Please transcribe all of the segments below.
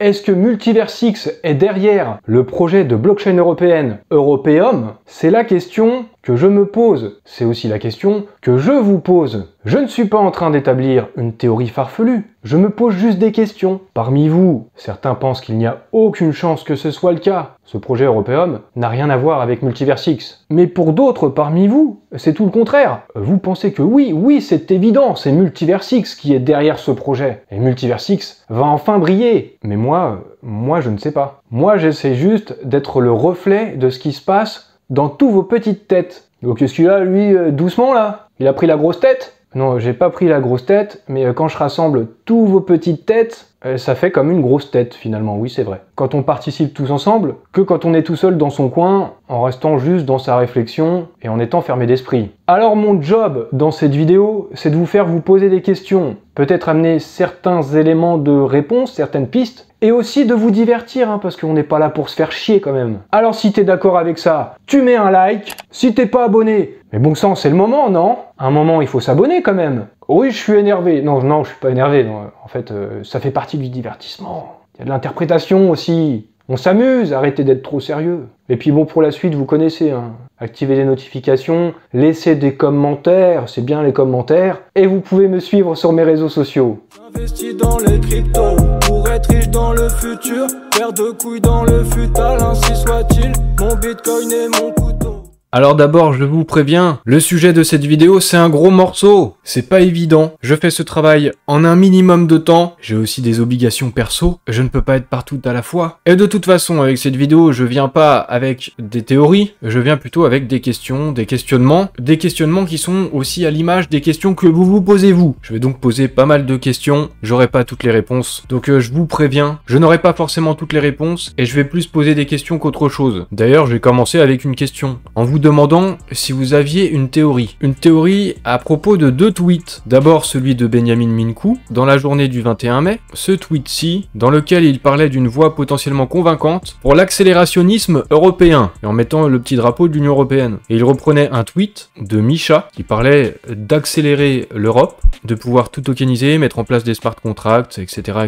Est-ce que Multiversix est derrière le projet de blockchain européenne Europeum? C'est la question que je me pose. C'est aussi la question que je vous pose. Je ne suis pas en train d'établir une théorie farfelue. Je me pose juste des questions. Parmi vous, certains pensent qu'il n'y a aucune chance que ce soit le cas. Ce projet Europeum n'a rien à voir avec Multiversix. Mais pour d'autres parmi vous, c'est tout le contraire. Vous pensez que oui, c'est évident, c'est Multiversix qui est derrière ce projet. Et Multiversix va enfin briller. Mais moi, je ne sais pas. Moi, j'essaie juste d'être le reflet de ce qui se passe dans tous vos petites têtes. Donc qu'est-ce qu'il a, lui, doucement là? Il a pris la grosse tête? Non, j'ai pas pris la grosse tête, mais quand je rassemble tous vos petites têtes, ça fait comme une grosse tête finalement, oui c'est vrai. Quand on participe tous ensemble, que quand on est tout seul dans son coin, en restant juste dans sa réflexion et en étant fermé d'esprit. Alors mon job dans cette vidéo, c'est de vous faire vous poser des questions, peut-être amener certains éléments de réponse, certaines pistes, et aussi de vous divertir, hein, parce qu'on n'est pas là pour se faire chier quand même. Alors si t'es d'accord avec ça, tu mets un like. Si t'es pas abonné, mais bon sang, c'est le moment, non? À un moment, il faut s'abonner quand même. Oui, je suis énervé. Non, je suis pas énervé. Non. En fait, ça fait partie du divertissement. Il y a de l'interprétation aussi. On s'amuse, arrêtez d'être trop sérieux. Et puis bon, pour la suite, vous connaissez, hein. Activez les notifications, laissez des commentaires, c'est bien les commentaires, et vous pouvez me suivre sur mes réseaux sociaux. Investi dans les cryptos, pour être riche dans le futur, paire de couilles dans le futal, ainsi soit-il, mon bitcoin et mon couteau. Alors d'abord, je vous préviens, le sujet de cette vidéo, c'est un gros morceau. C'est pas évident. Je fais ce travail en un minimum de temps. J'ai aussi des obligations perso. Je ne peux pas être partout à la fois. Et de toute façon, avec cette vidéo, je viens pas avec des théories. Je viens plutôt avec des questions, des questionnements. Des questionnements qui sont aussi à l'image des questions que vous vous posez vous. Je vais donc poser pas mal de questions. J'aurai pas toutes les réponses. Donc je vous préviens, je n'aurai pas forcément toutes les réponses. Et je vais plus poser des questions qu'autre chose. D'ailleurs, je vais commencer avec une question. En vous demandant si vous aviez une théorie. Une théorie à propos de deux tweets. D'abord celui de Benjamin Minkou, dans la journée du 21 mai. Ce tweet-ci, dans lequel il parlait d'une voie potentiellement convaincante pour l'accélérationnisme européen, et en mettant le petit drapeau de l'Union européenne. Et il reprenait un tweet de Misha, qui parlait d'accélérer l'Europe, de pouvoir tout tokeniser, mettre en place des smart contracts, etc.,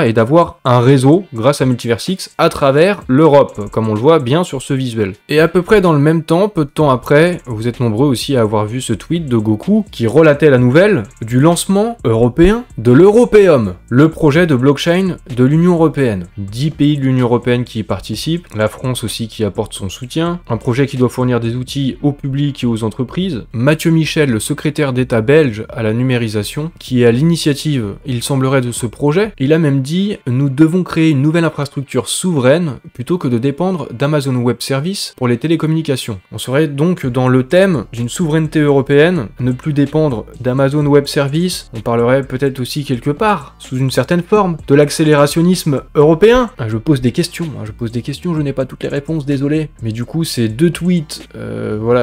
et d'avoir un réseau, grâce à Multiversix, à travers l'Europe, comme on le voit bien sur ce visuel. Et à peu près dans le même temps, peu de temps après, vous êtes nombreux aussi à avoir vu ce tweet de Goku qui relatait la nouvelle du lancement européen de l'Europeum, le projet de blockchain de l'Union européenne. 10 pays de l'Union européenne qui y participent, la France aussi qui apporte son soutien, un projet qui doit fournir des outils au public et aux entreprises. Mathieu Michel, le secrétaire d'État belge à la numérisation, qui est à l'initiative, il semblerait, de ce projet, il a même dit « Nous devons créer une nouvelle infrastructure souveraine plutôt que de dépendre d'Amazon Web Services pour les télécommunications ». On serait donc dans le thème d'une souveraineté européenne, ne plus dépendre d'Amazon Web Services. On parlerait peut-être aussi quelque part, sous une certaine forme, de l'accélérationnisme européen. Je pose des questions, je n'ai pas toutes les réponses, désolé. Mais du coup, ces deux tweets,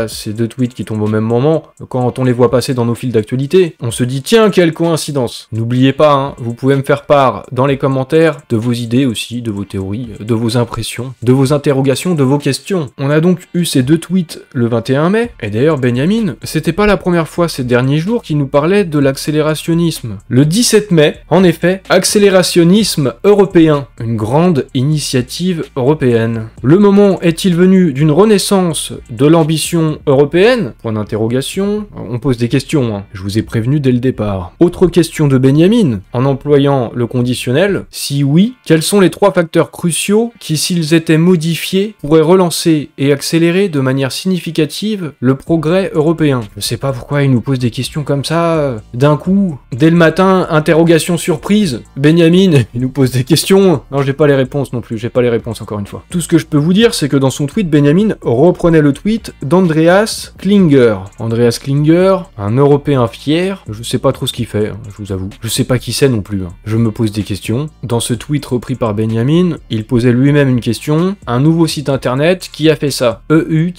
ces deux tweets qui tombent au même moment, quand on les voit passer dans nos fils d'actualité, on se dit tiens, quelle coïncidence. N'oubliez pas, hein, vous pouvez me faire part dans les commentaires de vos idées aussi, de vos théories, de vos impressions, de vos interrogations, de vos questions. On a donc eu ces deux tweets le 21 mai, et d'ailleurs Benjamin, c'était pas la première fois ces derniers jours qu'il nous parlait de l'accélérationnisme. Le 17 mai, en effet, accélérationnisme européen, une grande initiative européenne. Le moment est-il venu d'une renaissance de l'ambition européenne? Point d'interrogation. On pose des questions, hein. Je vous ai prévenu dès le départ. Autre question de Benjamin, en employant le conditionnel, si oui, quels sont les trois facteurs cruciaux qui, s'ils étaient modifiés, pourraient relancer et accélérer de manière significative le progrès européen? Je sais pas pourquoi il nous pose des questions comme ça, d'un coup, dès le matin, interrogation surprise, Benjamin, il nous pose des questions. Non, j'ai pas les réponses non plus, j'ai pas les réponses encore une fois. Tout ce que je peux vous dire, c'est que dans son tweet, Benjamin reprenait le tweet d'Andreas Klinger. Andreas Klinger, un Européen fier, je sais pas trop ce qu'il fait, je vous avoue. Je sais pas qui c'est non plus, hein. Je me pose des questions. Dans ce tweet repris par Benjamin, il posait lui-même une question, un nouveau site internet qui a fait ça, EU-ST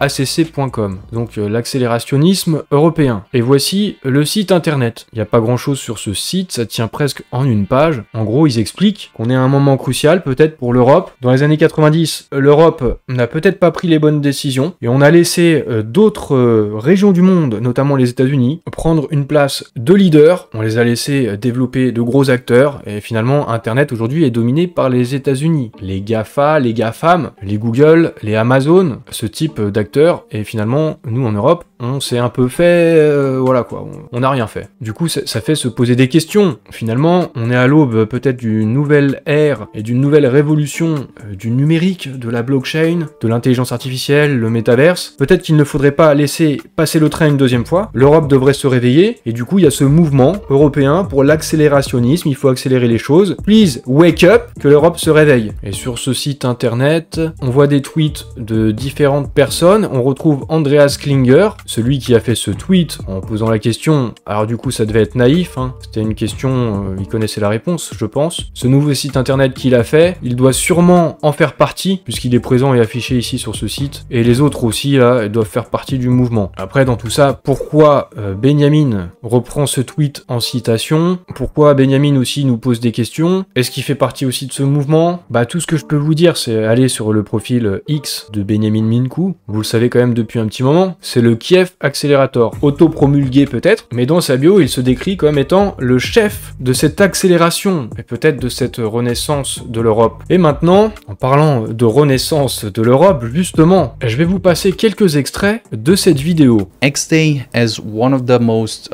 accc.com, donc l'accélérationnisme européen. Et voici le site internet. Il n'y a pas grand chose sur ce site, ça tient presque en une page. En gros, ils expliquent qu'on est à un moment crucial peut-être pour l'Europe. Dans les années 90, l'Europe n'a peut-être pas pris les bonnes décisions et on a laissé d'autres régions du monde, notamment les États-Unis, prendre une place de leader. On les a laissés développer de gros acteurs et finalement Internet aujourd'hui est dominé par les États-Unis. Les GAFA, les GAFAM, les Google, les Amazon, ce type d'acteurs. Et finalement, nous en Europe, on s'est un peu fait... voilà quoi, on n'a rien fait. Du coup, ça fait se poser des questions. Finalement, on est à l'aube peut-être d'une nouvelle ère et d'une nouvelle révolution du numérique, de la blockchain, de l'intelligence artificielle, le métaverse. Peut-être qu'il ne faudrait pas laisser passer le train une deuxième fois. L'Europe devrait se réveiller et du coup, il y a ce mouvement européen pour l'accélérationnisme. Il faut accélérer les choses. Please wake up, que l'Europe se réveille. Et sur ce site internet, on voit des tweets de différentes personnes. On retrouve Andreas Klinger, celui qui a fait ce tweet en posant la question. Alors du coup, ça devait être naïf, hein. C'était une question, il connaissait la réponse, je pense. Ce nouveau site internet qu'il a fait, il doit sûrement en faire partie, puisqu'il est présent et affiché ici sur ce site. Et les autres aussi, là, doivent faire partie du mouvement. Après, dans tout ça, pourquoi Benjamin reprend ce tweet en citation? Pourquoi Benjamin aussi nous pose des questions? Est-ce qu'il fait partie aussi de ce mouvement? Bah, tout ce que je peux vous dire, c'est aller sur le profil X de Benjamin Minkou. Vous le savez quand même depuis un petit moment. C'est le Kiev Accelerator. Auto-promulgué peut-être, mais dans sa bio, il se décrit comme étant le chef de cette accélération, et peut-être de cette renaissance de l'Europe. Et maintenant, en parlant de renaissance de l'Europe, justement, je vais vous passer quelques extraits de cette vidéo. XDay is one of the most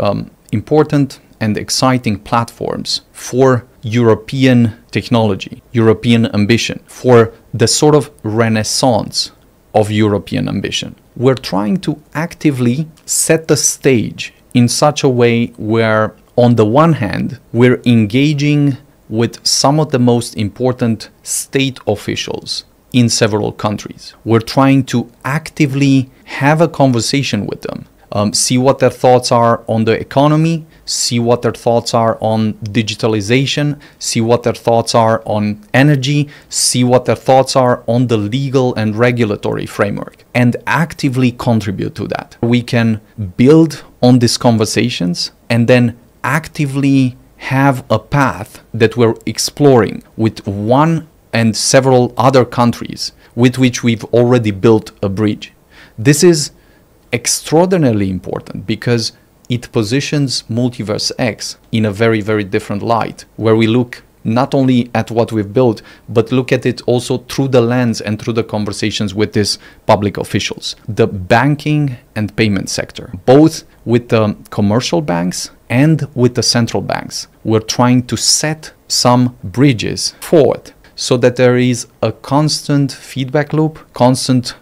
important and exciting platforms for European technology, European ambition, for the sort of renaissance of European ambition. We're trying to actively set the stage in such a way where, on the one hand, we're engaging with some of the most important state officials in several countries. We're trying to actively have a conversation with them, see what their thoughts are on the economy, see what their thoughts are on digitalization, see what their thoughts are on energy, see what their thoughts are on the legal and regulatory framework, and actively contribute to that. We can build on these conversations and then actively have a path that we're exploring with one and several other countries with which we've already built a bridge. This is extraordinarily important because it positions Multiverse X in a very, very different light, where we look not only at what we've built, but look at it also through the lens and through the conversations with these public officials. The banking and payment sector, both with the commercial banks and with the central banks, we're trying to set some bridges forward so that there is a constant feedback loop, constant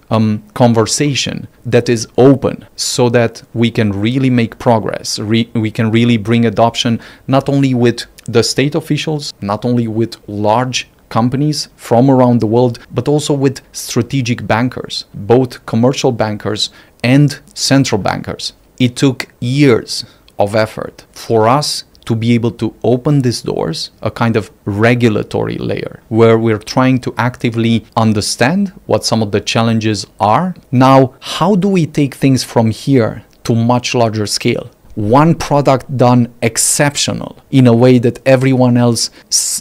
conversation that is open, so that we can really make progress. We can really bring adoption not only with the state officials, not only with large companies from around the world, but also with strategic bankers, both commercial bankers and central bankers. It took years of effort for us to be able to open these doors, a kind of regulatory layer, where we're trying to actively understand what some of the challenges are. Now, how do we take things from here to much larger scale? One product done exceptional in a way that everyone else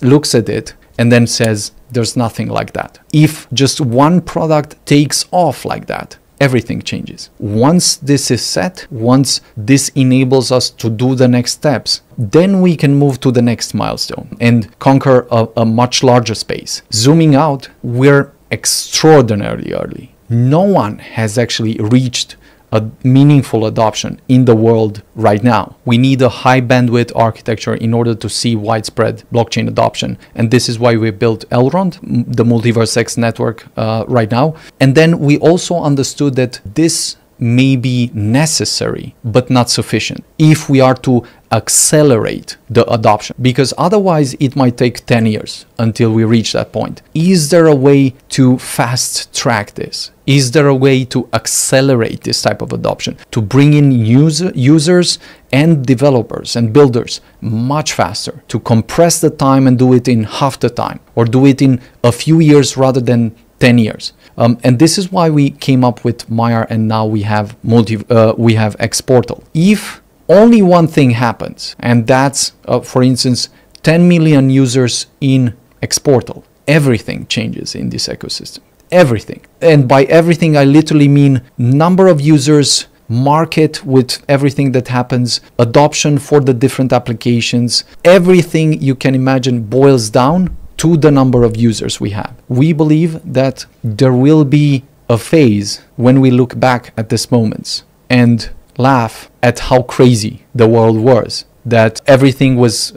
looks at it and then says, there's nothing like that. If just one product takes off like that, everything changes. Once this is set, once this enables us to do the next steps, then we can move to the next milestone and conquer a much larger space. Zooming out, we're extraordinarily early. No one has actually reached a meaningful adoption in the world right now. We need a high bandwidth architecture in order to see widespread blockchain adoption. And this is why we built Elrond, the Multiverse X network right now. And then we also understood that this may be necessary, but not sufficient if we are to accelerate the adoption, because otherwise it might take 10 years until we reach that point. Is there a way to fast track this? Is there a way to accelerate this type of adoption, to bring in users and developers and builders much faster, to compress the time and do it in half the time, or do it in a few years rather than 10 years? And this is why we came up with Maiar, and now we have Xportal. If only one thing happens, and that's, for instance, 10 million users in Xportal, everything changes in this ecosystem. Everything. And by everything, I literally mean number of users, market with everything that happens, adoption for the different applications. Everything you can imagine boils down to the number of users we have. We believe that there will be a phase when we look back at these moments and laugh at how crazy the world was, that everything was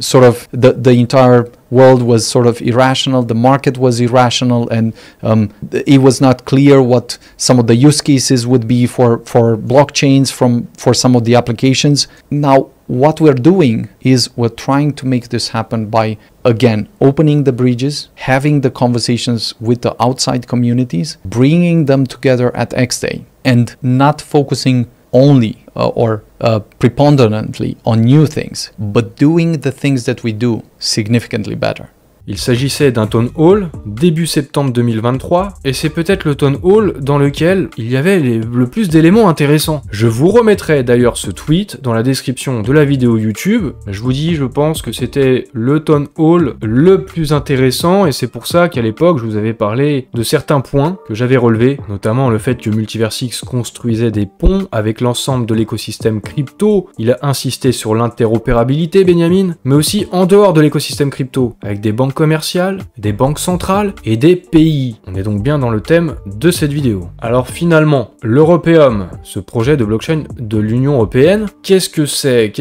sort of, the entire world was sort of irrational, the market was irrational, and it was not clear what some of the use cases would be for blockchains for some of the applications. Now, what we're doing is we're trying to make this happen by, again, opening the bridges, having the conversations with the outside communities, bringing them together at X-Day, and not focusing only or preponderantly on new things, but doing the things that we do significantly better. Il s'agissait d'un town hall début septembre 2023, et c'est peut-être le town hall dans lequel il y avait le plus d'éléments intéressants. Je vous remettrai d'ailleurs ce tweet dans la description de la vidéo YouTube. Je vous dis, je pense que c'était le town hall le plus intéressant, et c'est pour ça qu'à l'époque je vous avais parlé de certains points que j'avais relevés, notamment le fait que Multiversix construisait des ponts avec l'ensemble de l'écosystème crypto. Il a insisté sur l'interopérabilité, Benjamin, mais aussi en dehors de l'écosystème crypto, avec des banques commerciales, des banques centrales et des pays. On est donc bien dans le thème de cette vidéo. Alors finalement, l'Europeum, ce projet de blockchain de l'Union Européenne, qu'est-ce que c'est?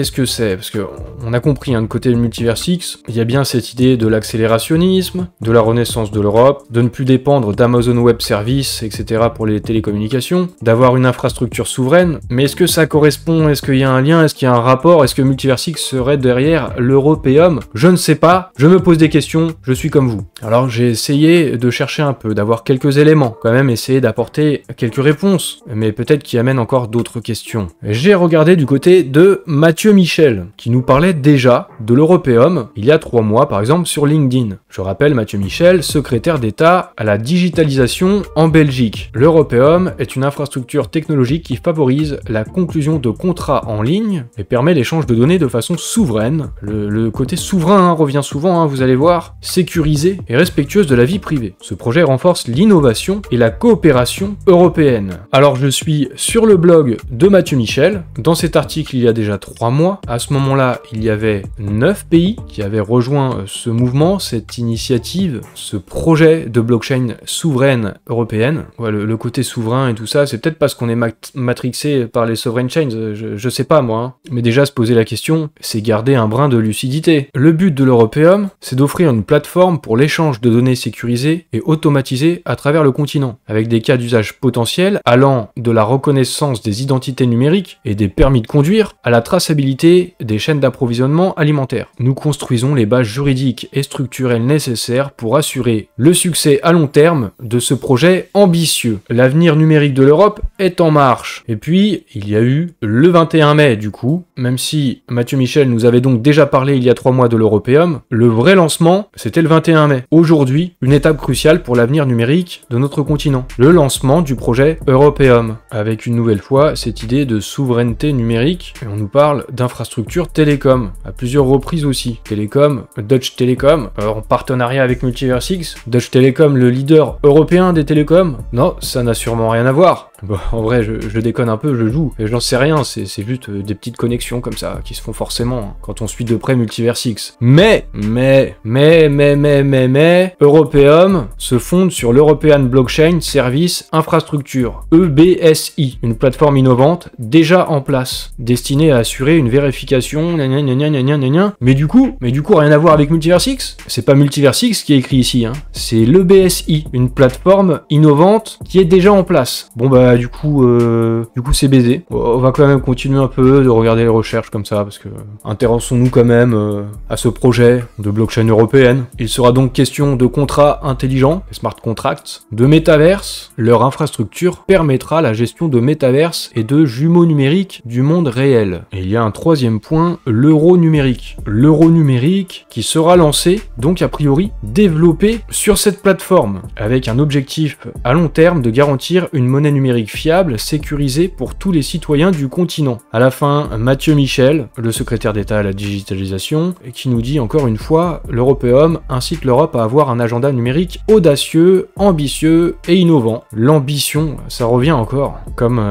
Parce que on a compris, de côté de Multiversix, il y a bien cette idée de l'accélérationnisme, de la renaissance de l'Europe, de ne plus dépendre d'Amazon Web Services, etc. pour les télécommunications, d'avoir une infrastructure souveraine. Mais est-ce que ça correspond? Est-ce qu'il y a un lien? Est-ce qu'il y a un rapport? Est-ce que Multiversix serait derrière l'Europeum? Je ne sais pas. Je me pose des questions. Je suis comme vous. Alors j'ai essayé de chercher un peu, d'avoir quelques éléments, quand même essayer d'apporter quelques réponses, mais peut-être qui amènent encore d'autres questions. J'ai regardé du côté de Mathieu Michel, qui nous parlait déjà de l'Europeum il y a 3 mois, par exemple sur LinkedIn. Je rappelle Mathieu Michel, secrétaire d'État à la digitalisation en Belgique. L'Europeum est une infrastructure technologique qui favorise la conclusion de contrats en ligne et permet l'échange de données de façon souveraine. Le côté souverain revient souvent, vous allez voir, sécurisée et respectueuse de la vie privée. Ce projet renforce l'innovation et la coopération européenne. Alors je suis sur le blog de Mathieu Michel. Dans cet article, il y a déjà 3 mois. À ce moment-là, il y avait 9 pays qui avaient rejoint ce mouvement, cette initiative, ce projet de blockchain souveraine européenne. Ouais, le côté souverain et tout ça, c'est peut-être parce qu'on est matrixé par les sovereign chains, je sais pas moi. Mais déjà se poser la question, c'est garder un brin de lucidité. Le but de l'Europeum, c'est d'offrir une plateforme pour l'échange de données sécurisées et automatisées à travers le continent, avec des cas d'usage potentiels allant de la reconnaissance des identités numériques et des permis de conduire à la traçabilité des chaînes d'approvisionnement alimentaire. Nous construisons les bases juridiques et structurelles nécessaires pour assurer le succès à long terme de ce projet ambitieux. L'avenir numérique de l'Europe est en marche. Et puis, il y a eu le 21 mai du coup, même si Mathieu Michel nous avait donc déjà parlé il y a 3 mois de l'Europeum, le vrai lancement, c'était le 21 mai. Aujourd'hui, une étape cruciale pour l'avenir numérique de notre continent. Le lancement du projet Europeum, avec une nouvelle fois cette idée de souveraineté numérique, et on nous parle d'infrastructures télécom, à plusieurs reprises aussi. Télécom, Deutsche Telekom, en partenariat avec Multiversix. Deutsche Telekom, le leader européen des télécoms? Non, ça n'a sûrement rien à voir. Bon, en vrai, je déconne un peu, je joue, et j'en sais rien, c'est juste des petites connexions comme ça, qui se font forcément quand on suit de près Multiversix. Mais, Europeum se fonde sur l'European Blockchain Service Infrastructure, EBSI, une plateforme innovante déjà en place, destinée à assurer une vérification, mais du coup, rien à voir avec Multiversix. C'est pas Multiversix qui est écrit ici, c'est l'EBSI, une plateforme innovante qui est déjà en place. Bon bah bah du coup c'est baisé. On va quand même continuer un peu de regarder les recherches comme ça, parce que intéressons-nous quand même à ce projet de blockchain européenne. Il sera donc question de contrats intelligents, les smart contracts, de métaverse. Leur infrastructure permettra la gestion de métaverse et de jumeaux numériques du monde réel. Et il y a un troisième point, l'euro numérique. L'euro numérique qui sera lancé, donc a priori développé sur cette plateforme, avec un objectif à long terme de garantir une monnaie numérique fiable, sécurisée pour tous les citoyens du continent. À la fin, Mathieu Michel, le secrétaire d'État à la digitalisation, qui nous dit encore une fois, l'Européum incite l'Europe à avoir un agenda numérique audacieux, ambitieux et innovant. L'ambition, ça revient encore, comme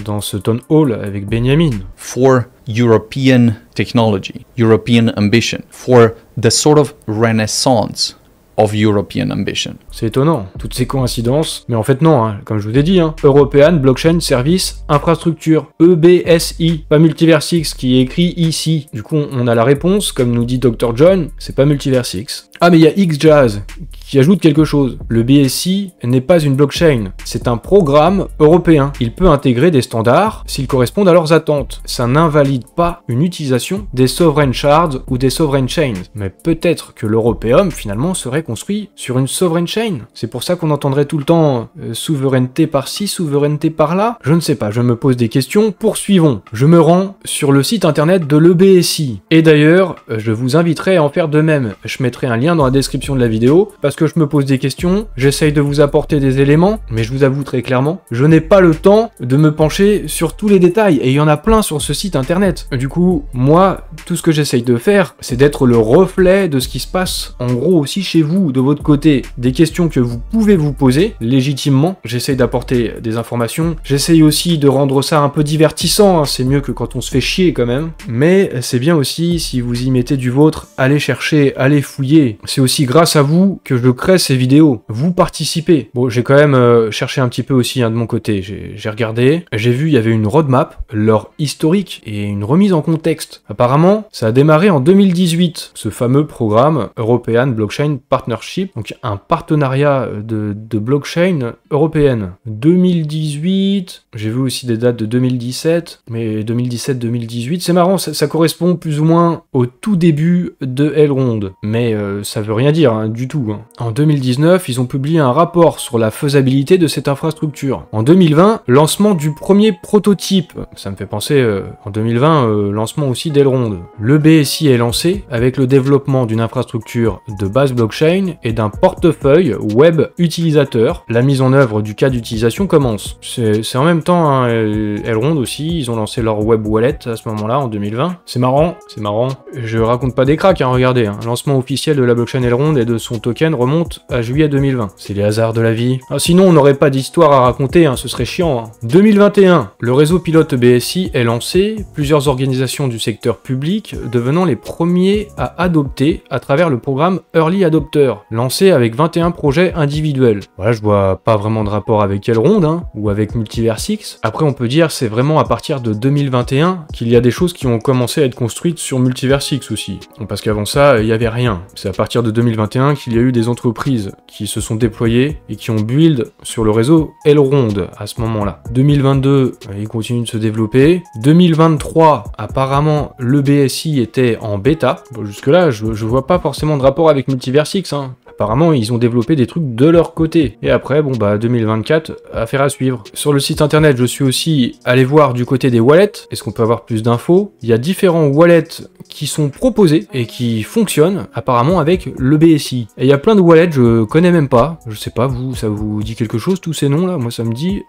dans ce town hall avec Benjamin. For European technology, European ambition, for the sort of renaissance of European ambition. C'est étonnant, toutes ces coïncidences, mais en fait non, hein, comme je vous ai dit, European Blockchain Service Infrastructure, EBSI, pas Multiversix qui est écrit ici. Du coup, on a la réponse, comme nous dit Dr. John, c'est pas Multiversix. Ah mais il y a XJazz qui ajoute quelque chose. Le BSI n'est pas une blockchain, c'est un programme européen. Il peut intégrer des standards s'ils correspondent à leurs attentes. Ça n'invalide pas une utilisation des sovereign shards ou des sovereign chains. Mais peut-être que l'Européum finalement serait construit sur une sovereign chain. C'est pour ça qu'on entendrait tout le temps souveraineté par-ci, souveraineté par-là. Je ne sais pas, je me pose des questions. Poursuivons. Je me rends sur le site internet de l'EBSI. Et d'ailleurs, je vous inviterai à en faire de même. Je mettrai un lien dans la description de la vidéo, parce que je me pose des questions, j'essaye de vous apporter des éléments, mais je vous avoue très clairement, je n'ai pas le temps de me pencher sur tous les détails, et il y en a plein sur ce site internet. Du coup, moi, tout ce que j'essaye de faire, c'est d'être le reflet de ce qui se passe, en gros aussi chez vous, de votre côté, des questions que vous pouvez vous poser, légitimement, j'essaye d'apporter des informations, j'essaye aussi de rendre ça un peu divertissant, c'est mieux que quand on se fait chier quand même, mais c'est bien aussi, si vous y mettez du vôtre, allez chercher, allez fouiller. C'est aussi grâce à vous que je crée ces vidéos. Vous participez. Bon, j'ai quand même cherché un petit peu aussi de mon côté. J'ai regardé, j'ai vu il y avait une roadmap, leur historique et une remise en contexte. Apparemment, ça a démarré en 2018, ce fameux programme European Blockchain Partnership, donc un partenariat de blockchain européenne. 2018, j'ai vu aussi des dates de 2017, mais 2017-2018, c'est marrant, ça correspond plus ou moins au tout début de Elrond, mais ça veut rien dire du tout. En 2019, ils ont publié un rapport sur la faisabilité de cette infrastructure. En 2020, lancement du premier prototype. Ça me fait penser, en 2020, lancement aussi d'Elrond. Le BSI est lancé avec le développement d'une infrastructure de base blockchain et d'un portefeuille web utilisateur. La mise en œuvre du cas d'utilisation commence. C'est en même temps, Elrond aussi, ils ont lancé leur web wallet à ce moment-là, en 2020. C'est marrant. Je raconte pas des cracks, regardez, lancement officiel de la blockchain Elrond et de son token remonte à juillet 2020. C'est les hasards de la vie. Sinon, on n'aurait pas d'histoire à raconter, ce serait chiant. 2021, le réseau pilote BSI est lancé, plusieurs organisations du secteur public devenant les premiers à adopter à travers le programme Early Adopter, lancé avec 21 projets individuels. Voilà, je vois pas vraiment de rapport avec Elrond, ou avec Multiversix. Après, on peut dire c'est vraiment à partir de 2021 qu'il y a des choses qui ont commencé à être construites sur Multiversix aussi. Parce qu'avant ça, il y avait rien. C'est à partir de 2021 qu'il y a eu des entreprises qui se sont déployées et qui ont build sur le réseau Elrond à ce moment-là. 2022, il continue de se développer. 2023, apparemment, le BSI était en bêta. Bon, jusque-là, je vois pas forcément de rapport avec Multiversix. Apparemment, ils ont développé des trucs de leur côté. Et après, 2024, affaire à suivre. Sur le site internet, je suis aussi allé voir du côté des wallets. Est-ce qu'on peut avoir plus d'infos? Il y a différents wallets qui sont proposés et qui fonctionnent apparemment avec le BSI. Et il y a plein de wallets, je connais même pas. Je sais pas, vous, ça vous dit quelque chose, tous ces noms-là? Moi, ça me dit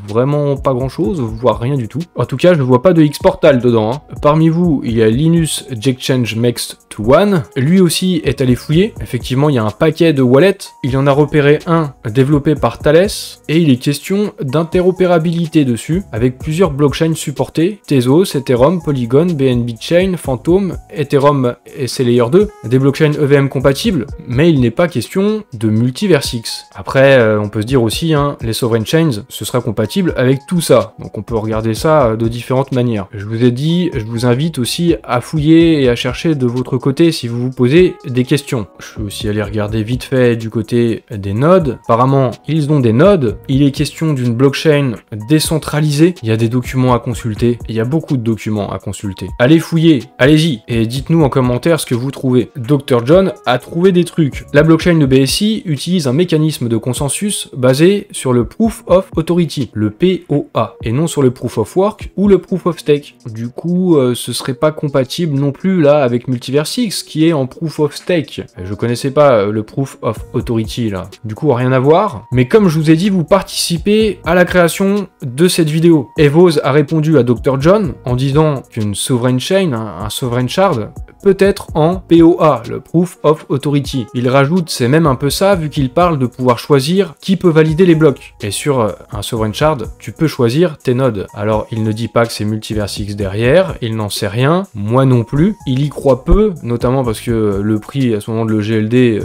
vraiment pas grand-chose, voire rien du tout. En tout cas, je ne vois pas de X-Portal dedans. Parmi vous, il y a Linus Exchange Next to One. Lui aussi est allé fouiller. Effectivement, il y a un paquet de wallets. Il en a repéré un développé par Thales et il est question d'interopérabilité dessus avec plusieurs blockchains supportées. Tezos, Ethereum, Polygon, BNB Chain, Phantom, Ethereum et Layer 2. Des blockchains EVM compatibles, mais il n'est pas question de Multiversix. Après, on peut se dire aussi, les sovereign chains, ce sera compatible avec tout ça. Donc on peut regarder ça de différentes manières. Je vous ai dit, je vous invite aussi à fouiller et à chercher de votre côté si vous vous posez des questions. Je suis aussi allé regarder regarder vite fait du côté des nodes. Apparemment, ils ont des nodes. Il est question d'une blockchain décentralisée. Il y a des documents à consulter. Il y a beaucoup de documents à consulter. Allez fouiller, allez-y, et dites-nous en commentaire ce que vous trouvez. Dr John a trouvé des trucs. La blockchain de BSI utilise un mécanisme de consensus basé sur le Proof of Authority, le POA, et non sur le Proof of Work ou le Proof of Stake. Du coup, ce serait pas compatible non plus là avec Multiversix qui est en Proof of Stake. Je connaissais pas le Proof of Authority là. Du coup, rien à voir. Mais comme je vous ai dit, vous participez à la création de cette vidéo. Evos a répondu à Dr John en disant qu'une sovereign chain, un sovereign shard, peut être en POA, le Proof of Authority. Il rajoute, c'est même un peu ça, vu qu'il parle de pouvoir choisir qui peut valider les blocs. Et sur un sovereign shard, tu peux choisir tes nodes. Alors, il ne dit pas que c'est Multiversix derrière, il n'en sait rien, moi non plus. Il y croit peu, notamment parce que le prix à ce moment de le GLD,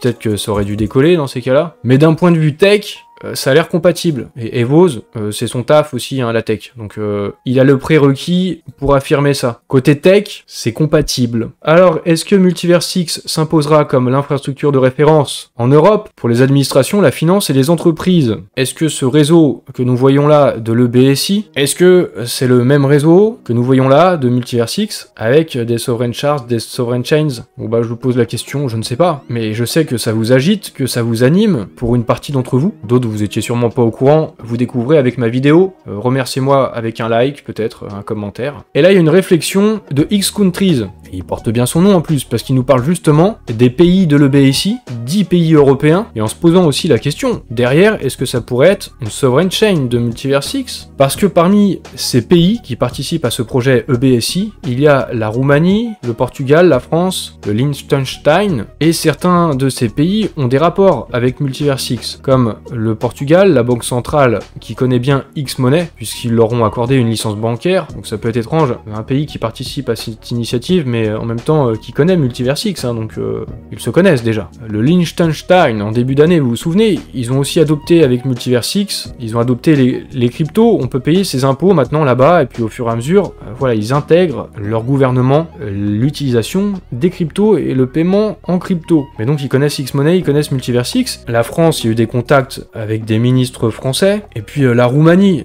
peut-être que ça aurait dû décoller dans ces cas-là. Mais d'un point de vue tech, ça a l'air compatible. Et Evos, c'est son taf aussi, hein, la tech. Donc il a le prérequis pour affirmer ça. Côté tech, c'est compatible. Alors, est-ce que Multiversix s'imposera comme l'infrastructure de référence en Europe pour les administrations, la finance et les entreprises? Est-ce que ce réseau que nous voyons là de l'EBSI, est-ce que c'est le même réseau que nous voyons là de Multiversix avec des sovereign shards, des sovereign chains? Bon bah je vous pose la question, je ne sais pas. Mais je sais que ça vous agite, que ça vous anime pour une partie d'entre vous. D'autres vous étiez sûrement pas au courant, vous découvrez avec ma vidéo, remerciez-moi avec un like, peut-être, un commentaire. Et là il y a une réflexion de X Countries, et il porte bien son nom en plus, parce qu'il nous parle justement des pays de l'EBSI, 10 pays européens, et en se posant aussi la question, derrière, est-ce que ça pourrait être une sovereign chain de Multiversix? Parce que parmi ces pays qui participent à ce projet EBSI, il y a la Roumanie, le Portugal, la France, le Liechtenstein, et certains de ces pays ont des rapports avec Multiversix, comme le Portugal, la banque centrale qui connaît bien X-Money, puisqu'ils leur ont accordé une licence bancaire, donc ça peut être étrange, un pays qui participe à cette initiative, mais en même temps qui connaît Multiversix, hein, donc ils se connaissent déjà. Le Liechtenstein, en début d'année, vous vous souvenez, ils ont aussi adopté avec Multiversix, ils ont adopté les cryptos, on peut payer ses impôts maintenant là-bas, et puis au fur et à mesure, voilà, ils intègrent leur gouvernement l'utilisation des cryptos et le paiement en crypto. Mais donc ils connaissent X-Money, ils connaissent Multiversix. La France, il y a eu des contacts avec des ministres français, et puis la Roumanie,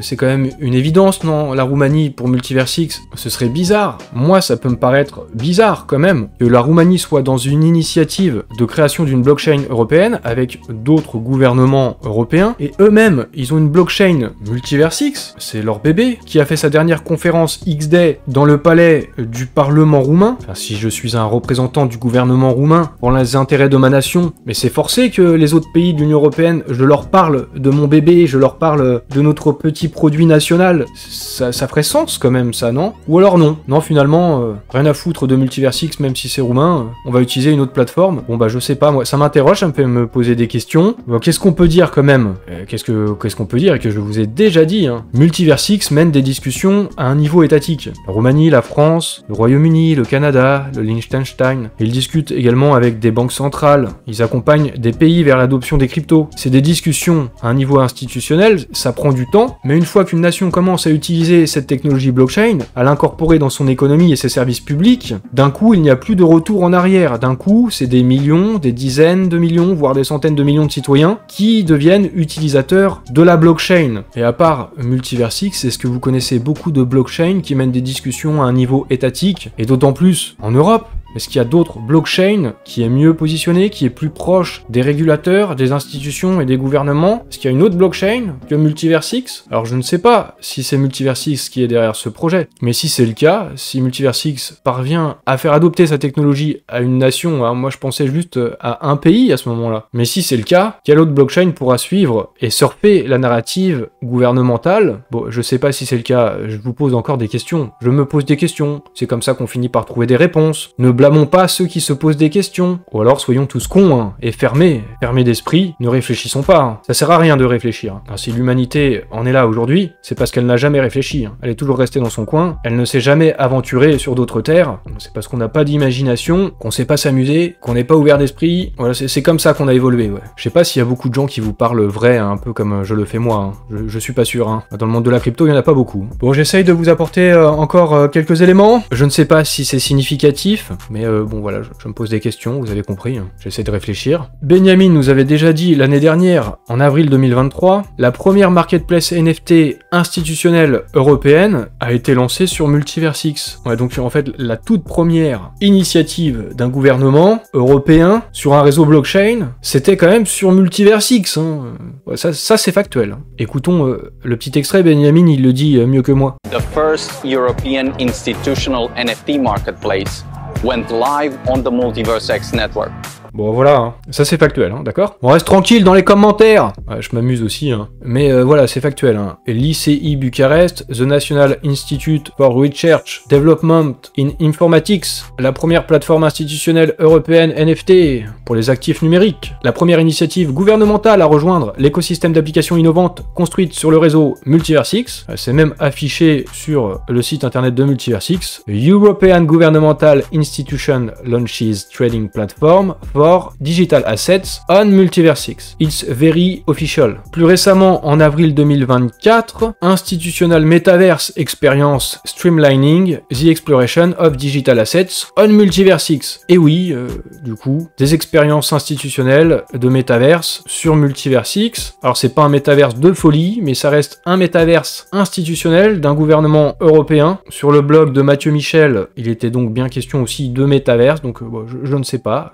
c'est quand même une évidence, non? La Roumanie pour Multiversix, ce serait bizarre. Moi, ça peut me paraître bizarre quand même que la Roumanie soit dans une initiative de création d'une blockchain européenne avec d'autres gouvernements européens, et eux-mêmes, ils ont une blockchain Multiversix, c'est leur bébé, qui a fait sa dernière conférence X-Day dans le palais du Parlement roumain. Enfin, si je suis un représentant du gouvernement roumain pour les intérêts de ma nation, mais c'est forcé que les autres pays de l'Union européenne, je leur parle de mon bébé, je leur parle de notre petit produit national. Ça ferait sens quand même, ça, non? Ou alors non. Non, finalement, rien à foutre de Multiversix, même si c'est roumain, on va utiliser une autre plateforme. Bon bah je sais pas, moi, ça m'interroge, ça me fait me poser des questions. Qu'est-ce qu'on peut dire quand même? Qu'est-ce qu'on peut dire et que je vous ai déjà dit, hein? Multiversix mène des discussions à un niveau étatique. La Roumanie, la France, le Royaume-Uni, le Canada, le Liechtenstein. Ils discutent également avec des banques centrales. Ils accompagnent des pays vers l'adoption des cryptos. C'est des discussions à un niveau institutionnel, ça prend du temps, mais une fois qu'une nation commence à utiliser cette technologie blockchain, à l'incorporer dans son économie et ses services publics, d'un coup il n'y a plus de retour en arrière. D'un coup, c'est des millions, des dizaines de millions, voire des centaines de millions de citoyens qui deviennent utilisateurs de la blockchain. Et à part Multiversix, est-ce que vous connaissez beaucoup de blockchains qui mènent des discussions à un niveau étatique, et d'autant plus en Europe? Est-ce qu'il y a d'autres blockchains qui est mieux positionné, qui est plus proche des régulateurs, des institutions et des gouvernements? Est-ce qu'il y a une autre blockchain que Multiversix? Alors je ne sais pas si c'est Multiversix qui est derrière ce projet, mais si c'est le cas, si Multiversix parvient à faire adopter sa technologie à une nation, alors moi je pensais juste à un pays à ce moment-là, mais si c'est le cas, quelle autre blockchain pourra suivre et surfer la narrative gouvernementale? Bon, je sais pas si c'est le cas, je vous pose encore des questions, je me pose des questions, c'est comme ça qu'on finit par trouver des réponses. Ne blâmons pas ceux qui se posent des questions. Ou alors soyons tous cons, hein, et fermés d'esprit, ne réfléchissons pas. Hein. Ça sert à rien de réfléchir. Alors, si l'humanité en est là aujourd'hui, c'est parce qu'elle n'a jamais réfléchi. Hein. Elle est toujours restée dans son coin, elle ne s'est jamais aventurée sur d'autres terres. C'est parce qu'on n'a pas d'imagination, qu'on sait pas s'amuser, qu'on n'est pas ouvert d'esprit. Voilà, c'est comme ça qu'on a évolué, ouais. Je sais pas s'il y a beaucoup de gens qui vous parlent vrai, hein, un peu comme je le fais moi. Hein. Je suis pas sûr. Hein. Dans le monde de la crypto, il y en a pas beaucoup. Bon, j'essaye de vous apporter encore quelques éléments. Je ne sais pas si c'est significatif. mais bon voilà, je me pose des questions, vous avez compris, hein. J'essaie de réfléchir. Benjamin nous avait déjà dit l'année dernière, en avril 2023, la première marketplace NFT institutionnelle européenne a été lancée sur Multiversix. Ouais, donc en fait, la toute première initiative d'un gouvernement européen sur un réseau blockchain, c'était quand même sur Multiversix, hein. Ouais, ça c'est factuel. Hein. Écoutons le petit extrait, Benjamin, il le dit mieux que moi. The first European institutional NFT marketplace went live on the MultiverseX network. Bon voilà, hein. Ça c'est factuel, hein, d'accord? On reste tranquille dans les commentaires. Ouais, je m'amuse aussi, hein. Mais voilà, c'est factuel. Hein. L'ICI Bucarest, The National Institute for Research Development in Informatics, la première plateforme institutionnelle européenne NFT pour les actifs numériques, la première initiative gouvernementale à rejoindre l'écosystème d'applications innovantes construites sur le réseau Multiversix, c'est même affiché sur le site internet de Multiversix, European Governmental Institution Launches Trading Platform for Digital Assets on Multiversix. It's very official. Plus récemment, en avril 2024, Institutional Metaverse Experience Streamlining the Exploration of Digital Assets on Multiversix. Et oui, du coup, des expériences institutionnelles de métaverse sur Multiversix. Alors c'est pas un métaverse de folie, mais ça reste un métaverse institutionnel d'un gouvernement européen. Sur le blog de Mathieu Michel, il était donc bien question aussi de métaverse, donc bon, je ne sais pas.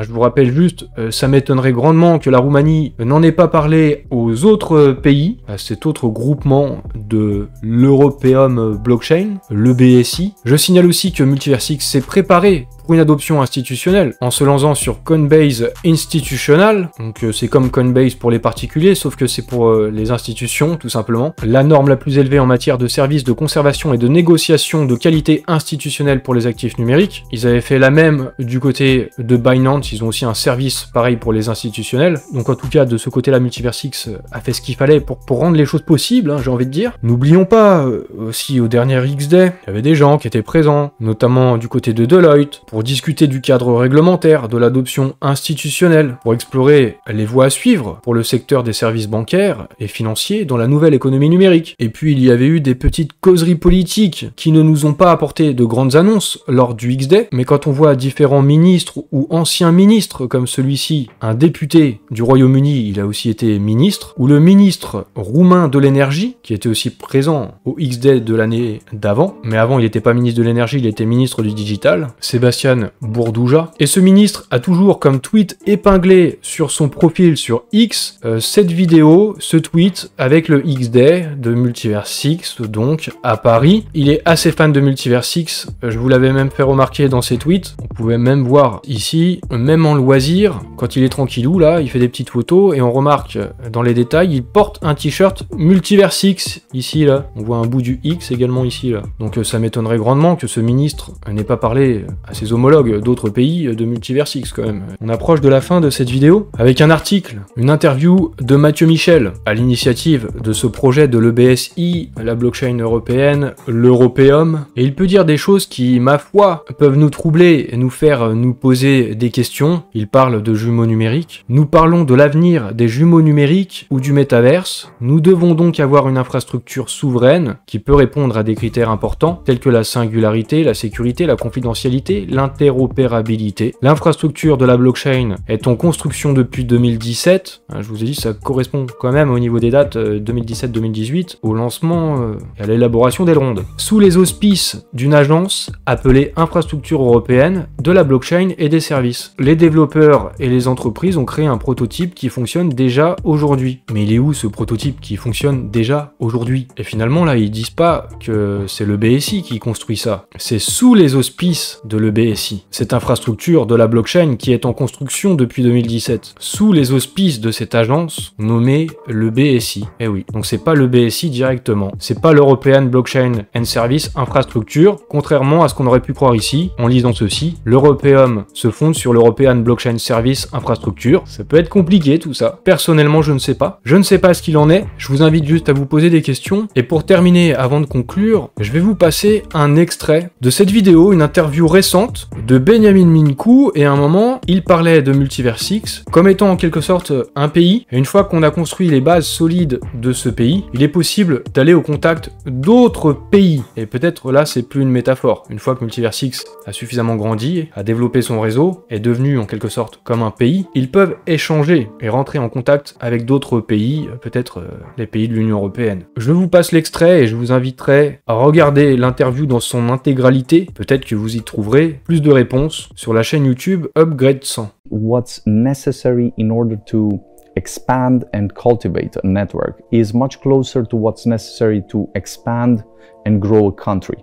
Je vous rappelle juste, ça m'étonnerait grandement que la Roumanie n'en ait pas parlé aux autres pays, à cet autre groupement de l'Europeum Blockchain, le BSI. Je signale aussi que Multiversix s'est préparé pour une adoption institutionnelle en se lançant sur Coinbase Institutional, donc c'est comme Coinbase pour les particuliers, sauf que c'est pour les institutions, tout simplement. La norme la plus élevée en matière de services de conservation et de négociation de qualité institutionnelle pour les actifs numériques. Ils avaient fait la même du côté de Binance, ils ont aussi un service pareil pour les institutionnels. Donc en tout cas, de ce côté-là, Multiversix a fait ce qu'il fallait pour rendre les choses possibles, hein, j'ai envie de dire. N'oublions pas, aussi au dernier X-Day, il y avait des gens qui étaient présents, notamment du côté de Deloitte, pour discuter du cadre réglementaire, de l'adoption institutionnelle, pour explorer les voies à suivre pour le secteur des services bancaires et financiers dans la nouvelle économie numérique. Et puis il y avait eu des petites causeries politiques qui ne nous ont pas apporté de grandes annonces lors du X-Day, mais quand on voit différents ministres ou anciens ministres comme celui-ci, un député du Royaume-Uni, il a aussi été ministre, ou le ministre roumain de l'énergie, qui était aussi présent au X-Day de l'année d'avant, mais avant il n'était pas ministre de l'énergie, il était ministre du digital, Sébastien Bourdouja. Et ce ministre a toujours comme tweet épinglé sur son profil sur X cette vidéo, ce tweet avec le X-Day de Multiversix, donc à Paris. Il est assez fan de Multiversix, je vous l'avais même fait remarquer dans ses tweets. On pouvait même voir ici, même en loisir, quand il est tranquillou là, il fait des petites photos et on remarque dans les détails, il porte un t-shirt Multiversix ici là. On voit un bout du X également ici là. Donc ça m'étonnerait grandement que ce ministre n'ait pas parlé à ses homologues d'autres pays de Multiversix quand même. On approche de la fin de cette vidéo avec un article, une interview de Mathieu Michel à l'initiative de ce projet de l'EBSI, la blockchain européenne, l'Europeum, et il peut dire des choses qui, ma foi, peuvent nous troubler et nous faire nous poser des questions. Il parle de jumeaux numériques. Nous parlons de l'avenir des jumeaux numériques ou du métaverse. Nous devons donc avoir une infrastructure souveraine qui peut répondre à des critères importants tels que la singularité, la sécurité, la confidentialité, l'interopérabilité. L'infrastructure de la blockchain est en construction depuis 2017. Je vous ai dit, ça correspond quand même au niveau des dates 2017-2018 au lancement et à l'élaboration des rondes. Sous les auspices d'une agence appelée Infrastructure européenne de la blockchain et des services. Les développeurs et les entreprises ont créé un prototype qui fonctionne déjà aujourd'hui. Mais il est où ce prototype qui fonctionne déjà aujourd'hui? Et finalement là, ils disent pas que c'est le BSI qui construit ça. C'est sous les auspices de le BSI. Cette infrastructure de la blockchain qui est en construction depuis 2017. Sous les auspices de cette agence nommée le BSI. Eh oui, donc c'est pas le BSI directement. C'est pas l'European Blockchain and Service Infrastructure, contrairement à ce qu'on aurait pu croire ici, en lisant ceci. L'Europeum se fonde sur l'European Blockchain Service Infrastructure. Ça peut être compliqué tout ça. Personnellement, je ne sais pas. Je ne sais pas ce qu'il en est. Je vous invite juste à vous poser des questions. Et pour terminer, avant de conclure, je vais vous passer un extrait de cette vidéo, une interview récente sorte de Benjamin Minkou, et à un moment, il parlait de Multiversix comme étant en quelque sorte un pays, et une fois qu'on a construit les bases solides de ce pays, il est possible d'aller au contact d'autres pays. Et peut-être là, c'est plus une métaphore. Une fois que Multiversix a suffisamment grandi, a développé son réseau, est devenu en quelque sorte comme un pays, ils peuvent échanger et rentrer en contact avec d'autres pays, peut-être les pays de l'Union européenne. Je vous passe l'extrait et je vous inviterai à regarder l'interview dans son intégralité. Peut-être que vous y trouverez plus de réponses sur la chaîne YouTube Upgrade 100. What's necessary in order to expand and cultivate a network is much closer to what's necessary to expand and grow a country.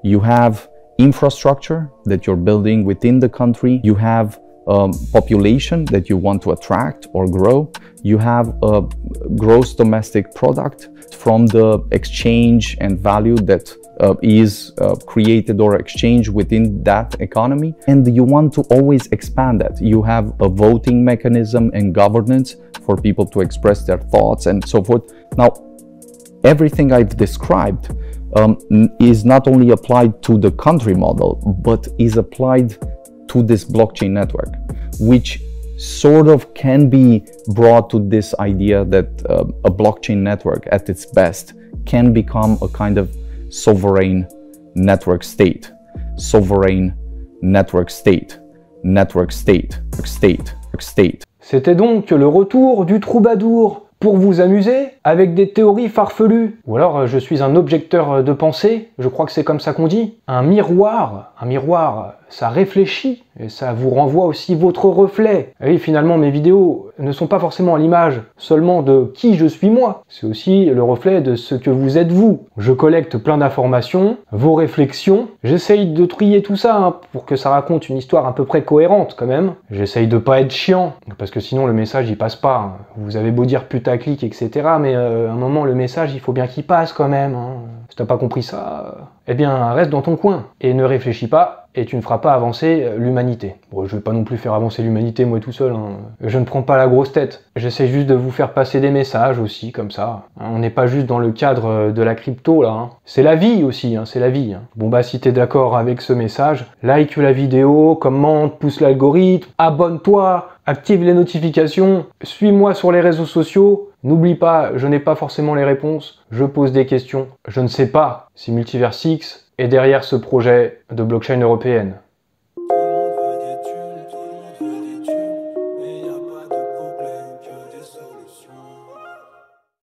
You have infrastructure that you're building within the country. You have population that you want to attract or grow. You have a gross domestic product from the exchange and value that is created or exchanged within that economy, and you want to always expand that. You have a voting mechanism and governance for people to express their thoughts and so forth. Now, everything I've described is not only applied to the country model, but is applied to this blockchain network, which sort of can be brought to this idea that a blockchain network at its best can become a kind of sovereign network state. Sovereign network state. Network state. State. State. C'était donc le retour du troubadour pour vous amuser avec des théories farfelues. Ou alors je suis un objecteur de pensée, je crois que c'est comme ça qu'on dit. Un miroir, ça réfléchit et ça vous renvoie aussi votre reflet. Et oui, finalement mes vidéos ne sont pas forcément à l'image seulement de qui je suis moi, c'est aussi le reflet de ce que vous êtes vous. Je collecte plein d'informations, vos réflexions, j'essaye de trier tout ça pour que ça raconte une histoire à peu près cohérente quand même. J'essaye de pas être chiant, parce que sinon le message il passe pas. Vous avez beau dire putaclic, etc. mais à un moment le message il faut bien qu'il passe quand même. Si t'as pas compris ça, eh bien reste dans ton coin et ne réfléchis pas et tu ne feras pas avancer l'humanité. Bon, je vais pas non plus faire avancer l'humanité moi tout seul, Je ne prends pas la grosse tête. J'essaie juste de vous faire passer des messages aussi, comme ça. On n'est pas juste dans le cadre de la crypto là. C'est la vie aussi, c'est la vie. Bon bah si t'es d'accord avec ce message, like la vidéo, commente, pousse l'algorithme, abonne-toi, active les notifications, suis-moi sur les réseaux sociaux. N'oublie pas, je n'ai pas forcément les réponses, je pose des questions. Je ne sais pas si Multiversix est derrière ce projet de blockchain européenne.